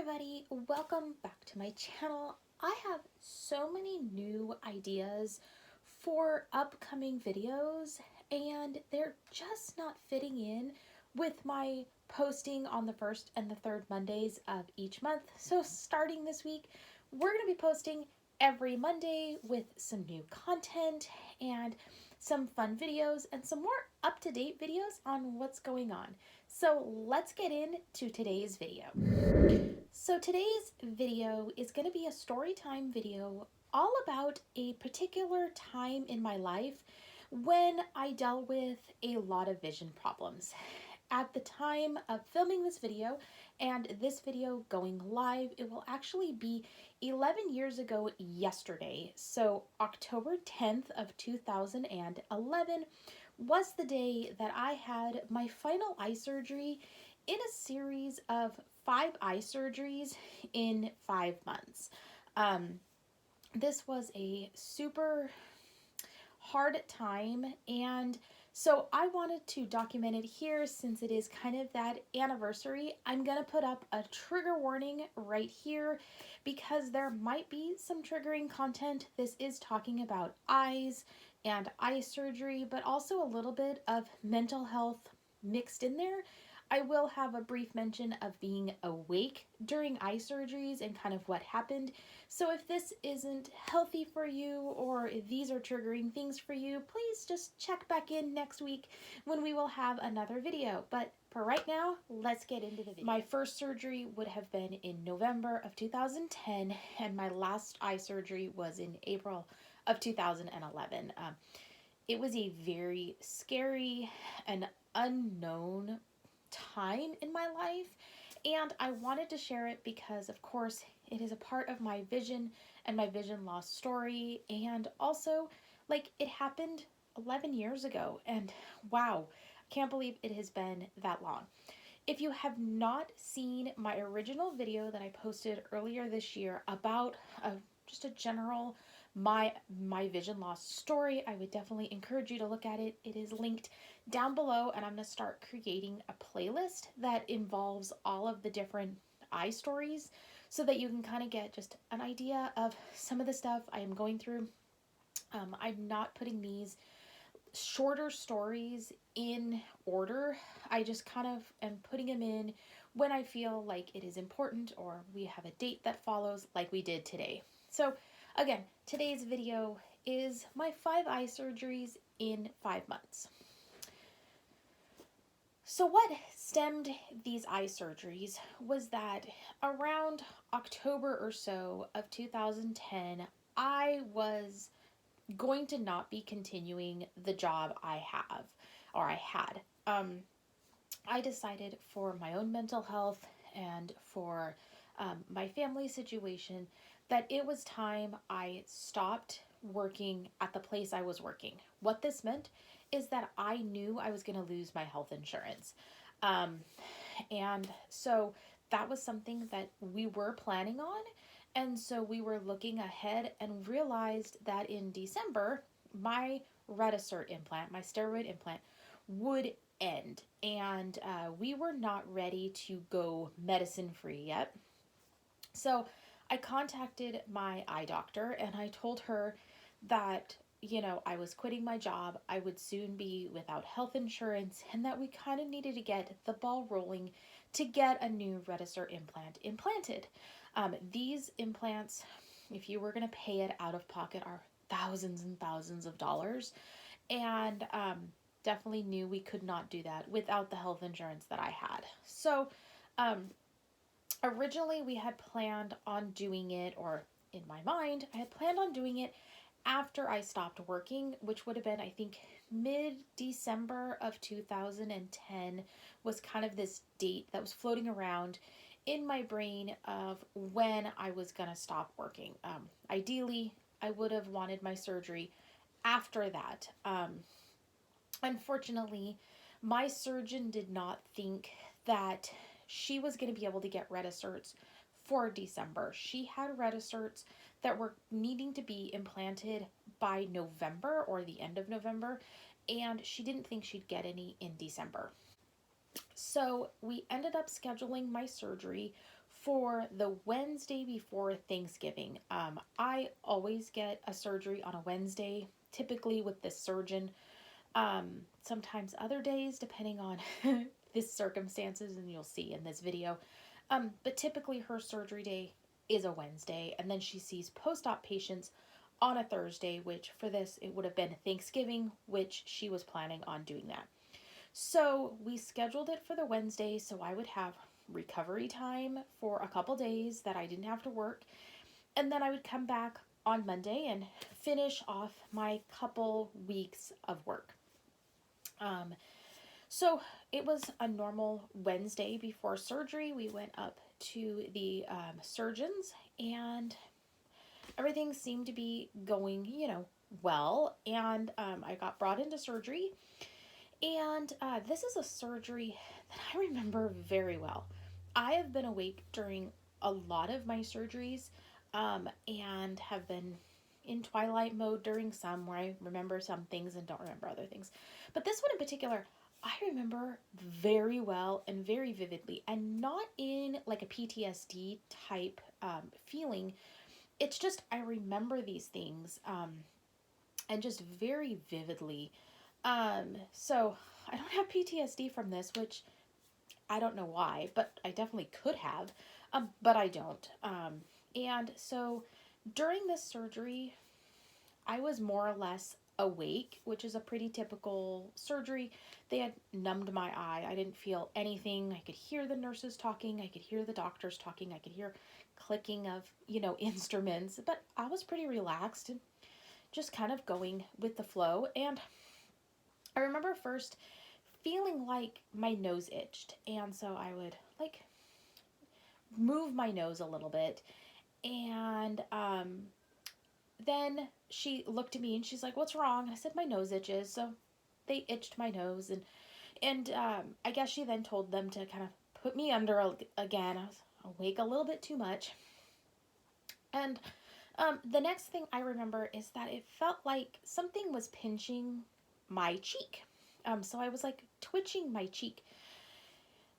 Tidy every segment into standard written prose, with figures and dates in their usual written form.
everybody, welcome back to my channel. I have so many new ideas for upcoming videos and they're just not fitting in with my posting on the first and the third Mondays of each month. So starting this week, we're going to be posting every Monday with some new content and some fun videos and some more up-to-date videos on what's going on. So let's get into today's video. So today's video is going to be a story time video all about a particular time in my life when I dealt with a lot of vision problems. At the time of filming this video and this video going live, it will actually be 11 years ago yesterday. So October 10th of 2011 was the day that I had my final eye surgery in a series of 5 eye surgeries in 5 months. This was a super hard time, and so I wanted to document it here since it is kind of that anniversary. I'm going to put up a trigger warning right here because there might be some triggering content. This is talking about eyes and eye surgery, but also a little bit of mental health mixed in there. I will have a brief mention of being awake during eye surgeries and kind of what happened. So if this isn't healthy for you or if these are triggering things for you, please just check back in next week when we will have another video. But for right now, let's get into the video. My first surgery would have been in November of 2010 and my last eye surgery was in April of 2011. It was a very scary and unknown time in my life, and I wanted to share it because of course it is a part of my vision and my vision loss story, and also like it happened 11 years ago, and wow, I can't believe it has been that long. If you have not seen my original video that I posted earlier this year about just a general my vision loss story, I would definitely encourage you to look at it. It is linked down below, and I'm going to start creating a playlist that involves all of the different eye stories so that you can kind of get just an idea of some of the stuff I am going through. I'm not putting these shorter stories in order. I just kind of am putting them in when I feel like it is important or we have a date that follows like we did today. So again, today's video is my 5 eye surgeries in 5 months. So what stemmed these eye surgeries was that around October or so of 2010, I was going to not be continuing the job I had. I decided for my own mental health and for my family situation that it was time I stopped working at the place I was working. What this meant is that I knew I was going to lose my health insurance. And so that was something that we were planning on. And so we were looking ahead and realized that in December, my Retisert implant, my steroid implant, would end. And we were not ready to go medicine free yet. So I contacted my eye doctor and I told her that, I was quitting my job, I would soon be without health insurance, and that we kind of needed to get the ball rolling to get a new Retisert implant implanted. These implants, if you were going to pay it out of pocket, are thousands and thousands of dollars, and definitely knew we could not do that without the health insurance that I had. So originally we had planned on doing it, or in my mind, I had planned on doing it after I stopped working, which would have been, I think, mid-December of 2010 was kind of this date that was floating around in my brain of when I was going to stop working. Ideally, I would have wanted my surgery after that. Unfortunately, my surgeon did not think that she was going to be able to get Reticerts for December. She had Reticerts that were needing to be implanted by November or the end of November, and she didn't think she'd get any in December. So we ended up scheduling my surgery for the Wednesday before Thanksgiving. I always get a surgery on a Wednesday, typically with the surgeon. Sometimes other days, depending on the circumstances, and you'll see in this video. But typically her surgery day is a Wednesday, and then she sees post-op patients on a Thursday, which for this, it would have been Thanksgiving, which she was planning on doing that. So we scheduled it for the Wednesday so I would have recovery time for a couple days that I didn't have to work. And then I would come back on Monday and finish off my couple weeks of work. So it was a normal Wednesday before surgery. We went up to the surgeons, and everything seemed to be going, well. And I got brought into surgery. And this is a surgery that I remember very well. I have been awake during a lot of my surgeries, and have been in twilight mode during some where I remember some things and don't remember other things. But this one in particular, I remember very well and very vividly, and not in like a PTSD type feeling. It's just I remember these things, and just very vividly. So I don't have PTSD from this, which I don't know why, but I definitely could have, but I don't. And so during this surgery, I was more or less awake, which is a pretty typical surgery. They had numbed my eye. I didn't feel anything. I could hear the nurses talking. I could hear the doctors talking. I could hear clicking of, instruments, but I was pretty relaxed and just kind of going with the flow. And I remember first feeling like my nose itched. And so I would like move my nose a little bit. And then she looked at me and she's like, "What's wrong?" And I said, "My nose itches." So they itched my nose. And I guess she then told them to kind of put me under again. I was awake a little bit too much. And the next thing I remember is that it felt like something was pinching my cheek. So I was like twitching my cheek.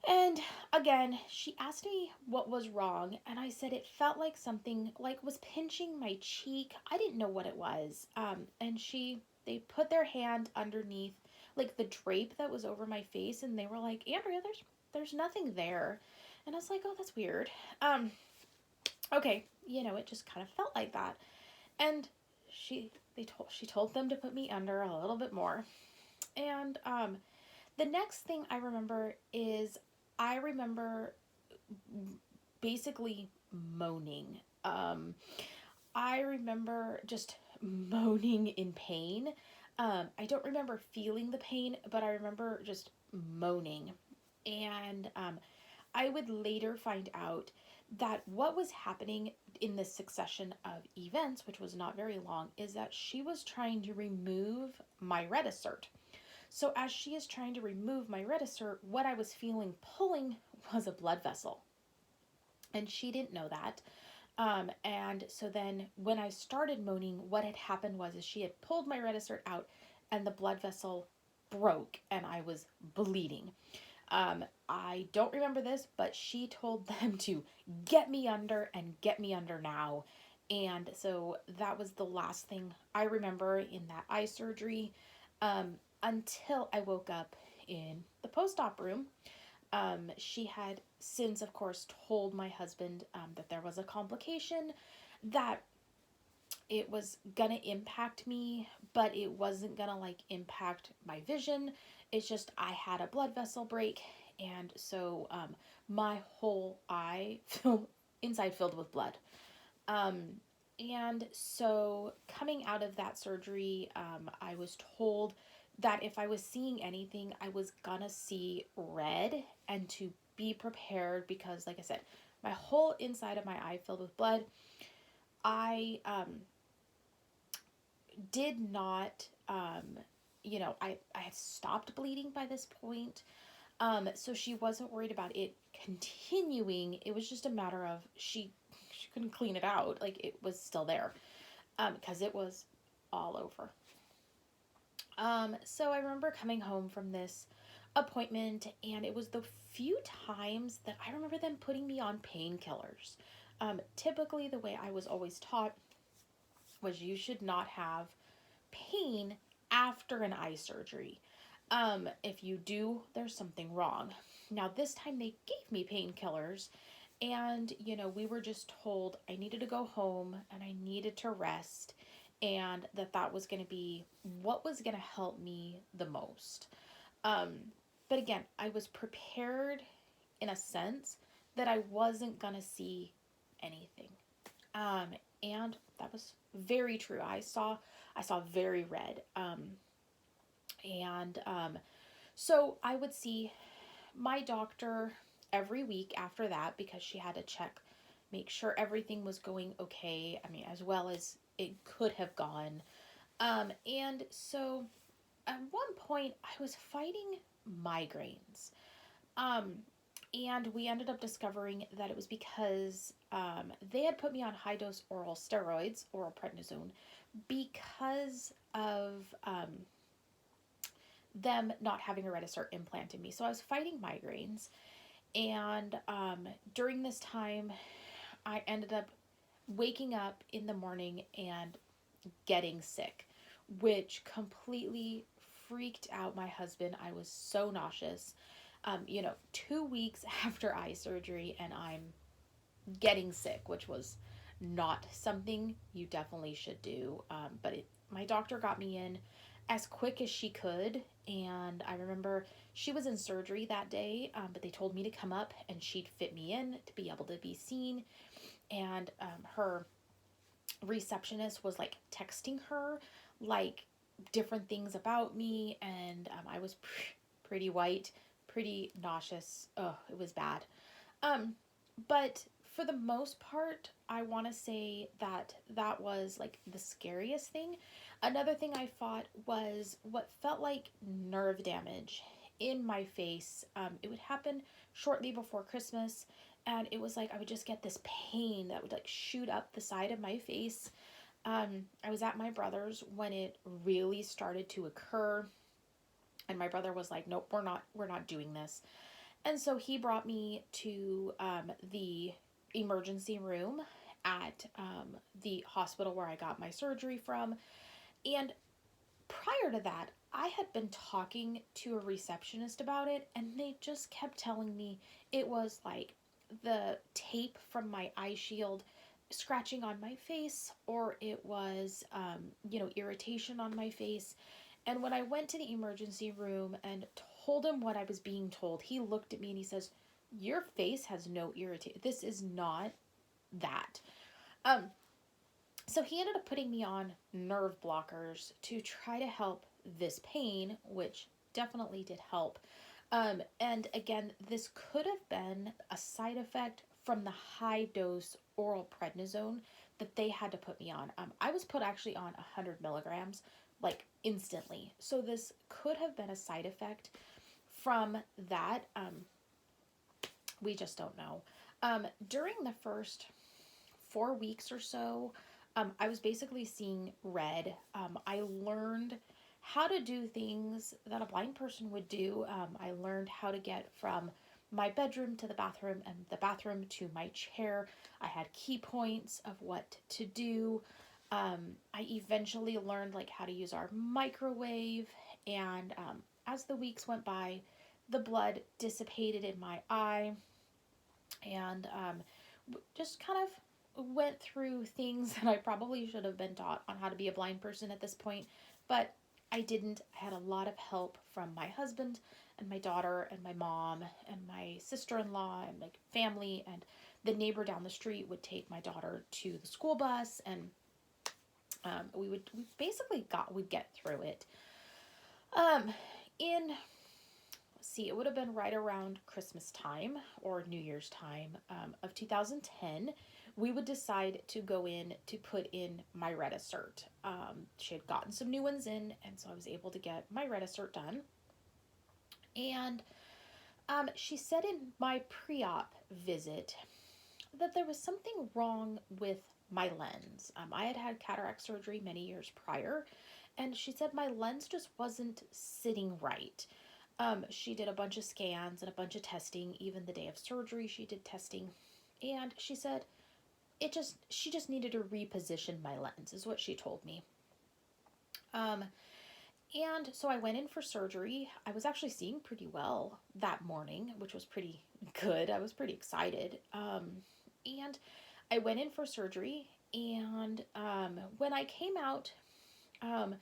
And again, she asked me what was wrong, and I said it felt like something like was pinching my cheek. I didn't know what it was. And they put their hand underneath like the drape that was over my face, and they were like, "Andrea, there's nothing there." And I was like, "Oh, that's weird." Okay, it just kind of felt like that. And she told them to put me under a little bit more. And the next thing I remember is I remember basically moaning. I remember just moaning in pain. I don't remember feeling the pain, but I remember just moaning. And I would later find out that what was happening in this succession of events, which was not very long, is that she was trying to remove my reticert. So as she is trying to remove my reticert, what I was feeling pulling was a blood vessel. And she didn't know that. And so then when I started moaning, what had happened is she had pulled my reticert out and the blood vessel broke and I was bleeding. I don't remember this, but she told them to get me under and get me under now. And so that was the last thing I remember in that eye surgery, until I woke up in the post-op room. She had since, of course, told my husband that there was a complication, that it was gonna impact me, but it wasn't gonna like impact my vision. It's just I had a blood vessel break, and so my whole eye filled with blood. And so coming out of that surgery, I was told that if I was seeing anything, I was gonna see red, and to be prepared because, like I said, my whole inside of my eye filled with blood. I did not, I had stopped bleeding by this point. So she wasn't worried about it continuing. It was just a matter of she couldn't clean it out. Like it was still there, because it was all over. So I remember coming home from this appointment, and it was the few times that I remember them putting me on painkillers. Typically, the way I was always taught was you should not have pain after an eye surgery. If you do, there's something wrong. Now, this time they gave me painkillers, and we were just told I needed to go home and I needed to rest, and that was going to be what was going to help me the most. Um, but again, I was prepared in a sense that I wasn't going to see anything. Um, and that was very true. I saw very red. And So I would see my doctor every week after that because she had to check, make sure everything was going okay. I mean, as well as it could have gone. And so at one point, I was fighting migraines. Um, and we ended up discovering that it was because they had put me on high dose oral steroids, oral prednisone, because of them not having a Retisert implant in me. So I was fighting migraines. And during this time, I ended up waking up in the morning and getting sick, which completely freaked out my husband. I was so nauseous. 2 weeks after eye surgery, and I'm getting sick, which was not something you definitely should do. My doctor got me in as quick as she could, and I remember she was in surgery that day, but they told me to come up and she'd fit me in to be able to be seen. And her receptionist was like texting her like different things about me, and I was pretty white, pretty nauseous. Oh, it was bad. Um, but for the most part, I want to say that was like the scariest thing. Another thing I fought was what felt like nerve damage in my face. It would happen shortly before Christmas, and it was like I would just get this pain that would like shoot up the side of my face. I was at my brother's when it really started to occur, and my brother was like, "Nope, we're not doing this." And so he brought me to the emergency room at the hospital where I got my surgery from. And prior to that, I had been talking to a receptionist about it, and they just kept telling me it was like the tape from my eye shield scratching on my face, or it was, irritation on my face. And when I went to the emergency room and told him what I was being told, he looked at me and he says, "Your face has no irritation. This is not that." Um, so he ended up putting me on nerve blockers to try to help this pain, which definitely did help. And again, this could have been a side effect from the high dose oral prednisone that they had to put me on. I was put actually on 100 milligrams like instantly. So this could have been a side effect from that. We just don't know. During the first 4 weeks or so, I was basically seeing red. I learned how to do things that a blind person would do. I learned how to get from my bedroom to the bathroom and the bathroom to my chair. I had key points of what to do. I eventually learned like how to use our microwave, and as the weeks went by, the blood dissipated in my eye, and just kind of went through things that I probably should have been taught on how to be a blind person at this point, but I didn't. I had a lot of help from my husband and my daughter and my mom and my sister-in-law and like family, and the neighbor down the street would take my daughter to the school bus, and we basically we'd get through it. In let's see, it would have been right around Christmas time or New Year's time of 2010. We would decide to go in to put in my Retisert. She had gotten some new ones in, and so I was able to get my Retisert done. And she said in my pre-op visit that there was something wrong with my lens. I had had cataract surgery many years prior, and she said my lens just wasn't sitting right. She did a bunch of scans and a bunch of testing. Even the day of surgery, she did testing. And she said she just needed to reposition my lens, is what she told me. Um, and so I went in for surgery. I was actually seeing pretty well that morning, which was pretty good. I was pretty excited. And I went in for surgery. And when I came out, um,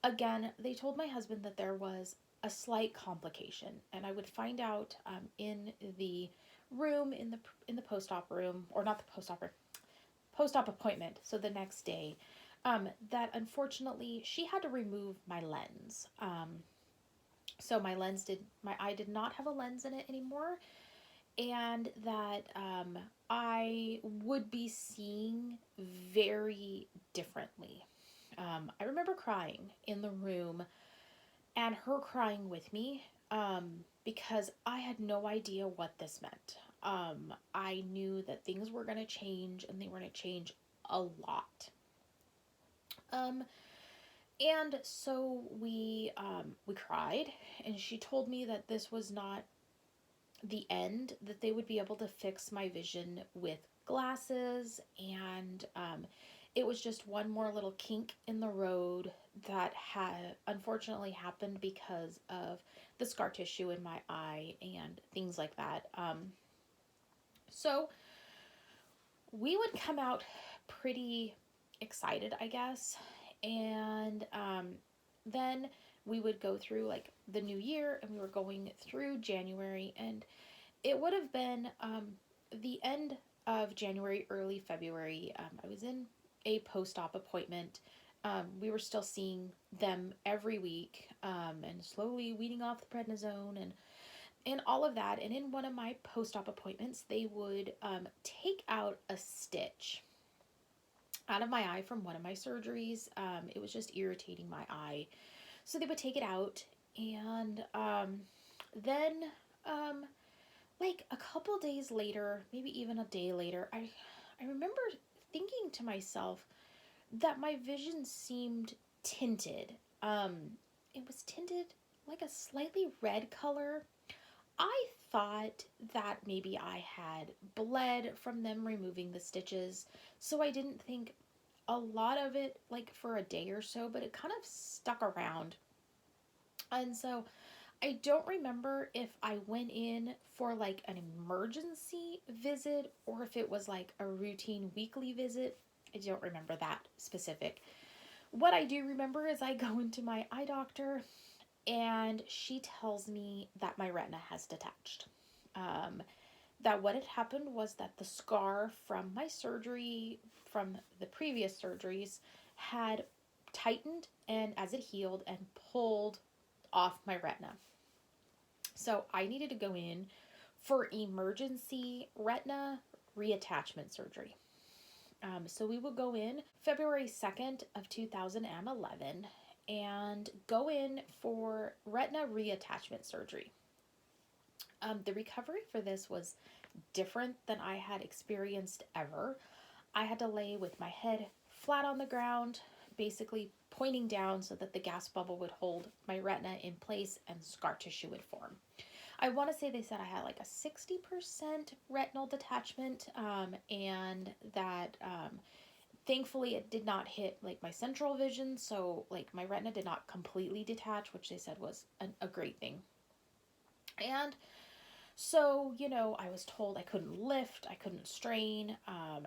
again, they told my husband that there was a slight complication, and I would find out in the room in the post-op room, or not the post-op appointment. So the next day, that unfortunately she had to remove my lens. So my eye did not have a lens in it anymore, and that I would be seeing very differently. I remember crying in the room and her crying with me, because I had no idea what this meant. I knew that things were going to change, and they were going to change a lot. Um, and so we cried, and she told me that this was not the end, that they would be able to fix my vision with glasses, and it was just one more little kink in the road that had unfortunately happened because of the scar tissue in my eye and things like that. So we would come out pretty excited, I guess, and then we would go through like the new year, and we were going through January, and it would have been the end of January, early February. I was in a post-op appointment. We were still seeing them every week, and slowly weaning off the prednisone and all of that. And in one of my post-op appointments, they would take out a stitch out of my eye from one of my surgeries. It was just irritating my eye. So they would take it out, and then like a couple days later, maybe even a day later, I remember thinking to myself that my vision seemed tinted. Um, it was tinted like a slightly red color. I thought that maybe I had bled from them removing the stitches, so I didn't think a lot of it like for a day or so, but it kind of stuck around. And so I don't remember if I went in for like an emergency visit or if it was like a routine weekly visit. I don't remember that specific. What I do remember is I go into my eye doctor, and she tells me that my retina has detached. Um, that what had happened was that the scar from my surgery, from the previous surgeries, had tightened, and as it healed, and pulled off my retina. So I needed to go in for emergency retina reattachment surgery. So we would go in February 2nd of 2011 and go in for retina reattachment surgery. The recovery for this was different than I had experienced ever. I had to lay with my head flat on the ground, basically pointing down so that the gas bubble would hold my retina in place and scar tissue would form. I want to say they said I had like a 60% retinal detachment, and that thankfully it did not hit like my central vision, so like my retina did not completely detach, which they said was a great thing. And so, I was told I couldn't lift, I couldn't strain.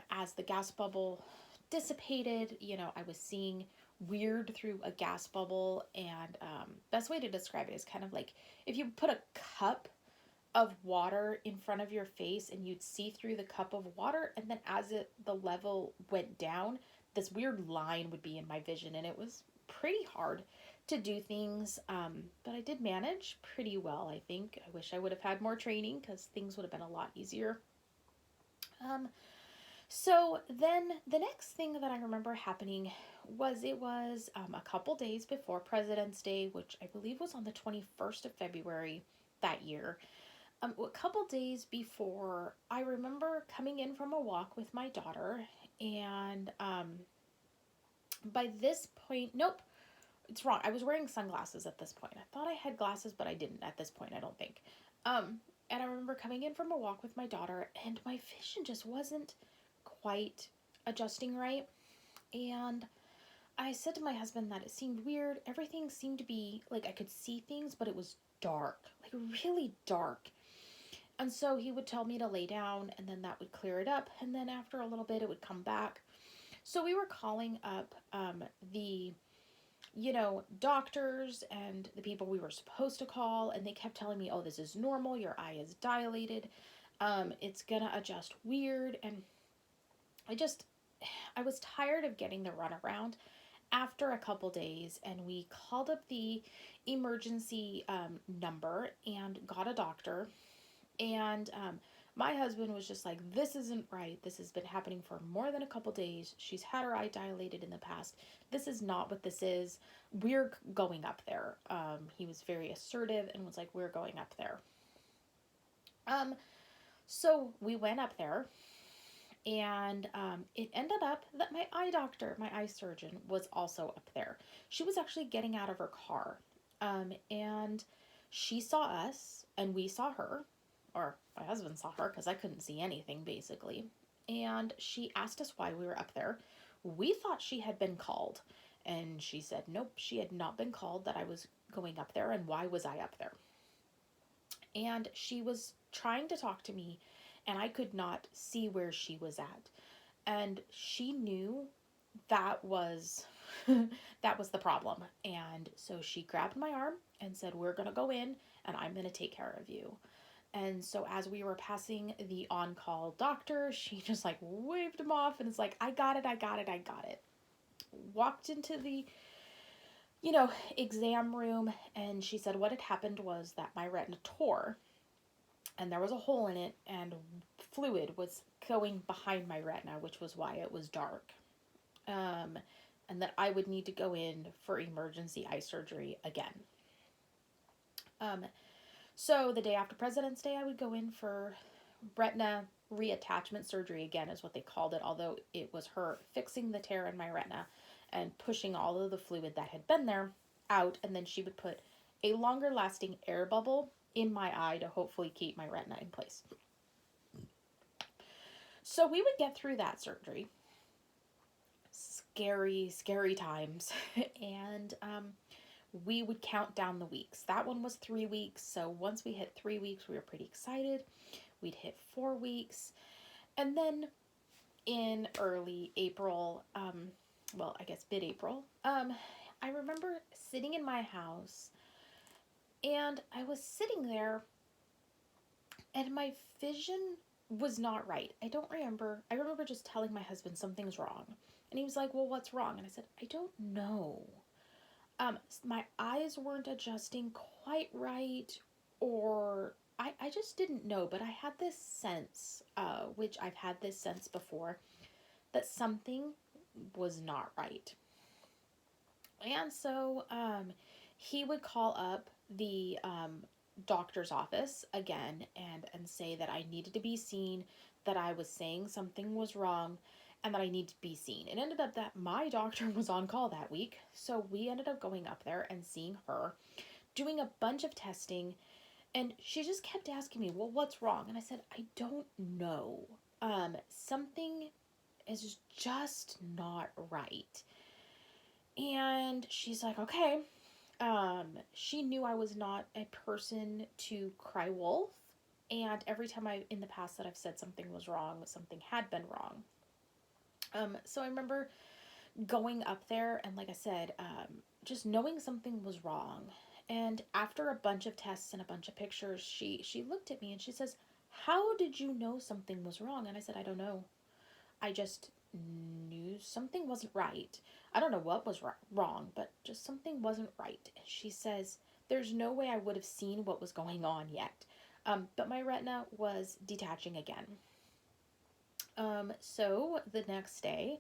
As the gas bubble dissipated, I was seeing weird through a gas bubble. And best way to describe it is kind of like if you put a cup of water in front of your face and you'd see through the cup of water, and then as the level went down, this weird line would be in my vision, and it was pretty hard to do things, but I did manage pretty well, I think. I wish I would have had more training because things would have been a lot easier. So then the next thing that I remember happening was it was a couple days before President's Day, which I believe was on the 21st of February that year. A couple days before, I remember coming in from a walk with my daughter, and by this point, nope, it's wrong. I was wearing sunglasses at this point. I thought I had glasses, but I didn't at this point, I don't think. And I remember coming in from a walk with my daughter, and my vision just wasn't quite adjusting right. And I said to my husband that it seemed weird. Everything seemed to be like I could see things, but it was dark, like really dark. And so he would tell me to lay down, and then that would clear it up. And then after a little bit, it would come back. So we were calling up the doctors and the people we were supposed to call, and they kept telling me, oh, this is normal, your eye is dilated, it's gonna adjust weird. And I just, I was tired of getting the runaround after a couple days, and we called up the emergency number and got a doctor. And my husband was just like, this isn't right. This has been happening for more than a couple days. She's had her eye dilated in the past. This is not what this is. We're going up there. He was very assertive and was like, we're going up there. So we went up there, and it ended up that my eye doctor, my eye surgeon, was also up there. She was actually getting out of her car, and she saw us, and we saw her, or my husband saw her because I couldn't see anything basically. And she asked us why we were up there. We thought she had been called, and she said nope, she had not been called, that I was going up there, and why was I up there? And she was trying to talk to me, and I could not see where she was at. And she knew that was that was the problem. And so she grabbed my arm and said, we're going to go in, and I'm going to take care of you. And so as we were passing the on-call doctor, she just like waved him off and is like, I got it, I got it, I got it. Walked into the, exam room, and she said what had happened was that my retina tore, and there was a hole in it, and fluid was going behind my retina, which was why it was dark. And that I would need to go in for emergency eye surgery again. So the day after President's Day, I would go in for retina reattachment surgery again, is what they called it, although it was her fixing the tear in my retina and pushing all of the fluid that had been there out, and then she would put a longer lasting air bubble in my eye to hopefully keep my retina in place. So we would get through that surgery. Scary, scary times. And we would count down the weeks. That one was 3 weeks. So once we hit 3 weeks, we were pretty excited. We'd hit 4 weeks. And then in early April, I guess mid-April, I remember sitting in my house, and I was sitting there, and my vision was not right. I don't remember. I remember just telling my husband something's wrong. And he was like, well, what's wrong? And I said, I don't know. My eyes weren't adjusting quite right, or I just didn't know. But I had this sense, which I've had this sense before, that something was not right. And so he would call up the doctor's office again and say that I needed to be seen, that I was saying something was wrong, and that I needed to be seen. It ended up that my doctor was on call that week, so we ended up going up there and seeing her, doing a bunch of testing, and she just kept asking me, well, what's wrong? And I said, I don't know. Something is just not right. And she's like, okay. She knew I was not a person to cry wolf. And every time in the past that I've said something was wrong, something had been wrong. So I remember going up there, and like I said, just knowing something was wrong. And after a bunch of tests and a bunch of pictures, she looked at me and she says, how did you know something was wrong? And I said, I don't know. I just knew something wasn't right. I don't know what was wrong, but just something wasn't right. And she says, there's no way I would have seen what was going on yet. But my retina was detaching again. So the next day,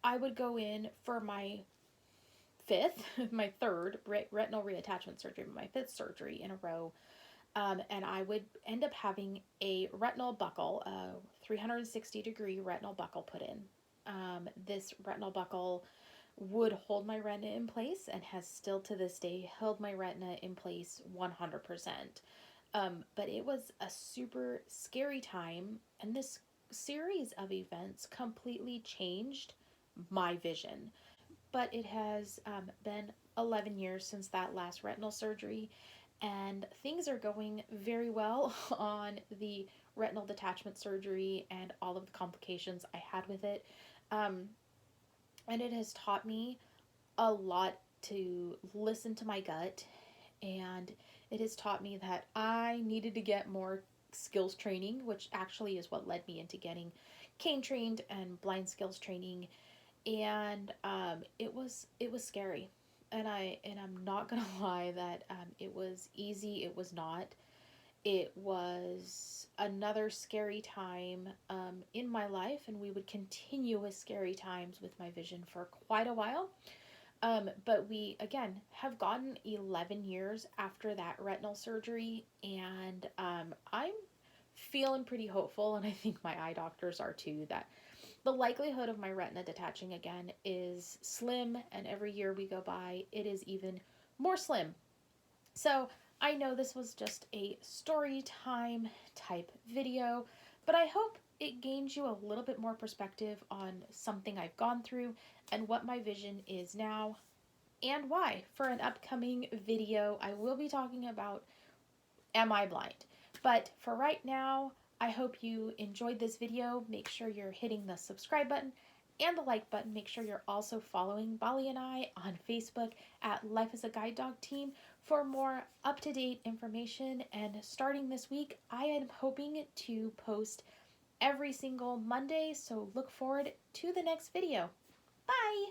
I would go in for my third retinal reattachment surgery, my fifth surgery in a row. And I would end up having a retinal buckle, a 360-degree retinal buckle put in. This retinal buckle would hold my retina in place and has still to this day held my retina in place 100%. But it was a super scary time, and this series of events completely changed my vision. But it has been 11 years since that last retinal surgery, and things are going very well on the retinal detachment surgery and all of the complications I had with it. Um, and it has taught me a lot to listen to my gut, and it has taught me that I needed to get more skills training, which actually is what led me into getting cane trained and blind skills training. And it was scary, and I'm not gonna lie that it was easy. It was not. It was another scary time in my life, and we would continue with scary times with my vision for quite a while. But we, again, have gotten 11 years after that retinal surgery, and I'm feeling pretty hopeful, and I think my eye doctors are too, that the likelihood of my retina detaching again is slim, and every year we go by, it is even more slim. So I know this was just a story time type video, but I hope it gains you a little bit more perspective on something I've gone through and what my vision is now and why. For an upcoming video, I will be talking about Am I Blind? But for right now, I hope you enjoyed this video. Make sure you're hitting the subscribe button and the like button. Make sure you're also following Bali and I on Facebook at Life as a Guide Dog Team for more up-to-date information. And starting this week, I am hoping to post every single Monday, so look forward to the next video. Bye!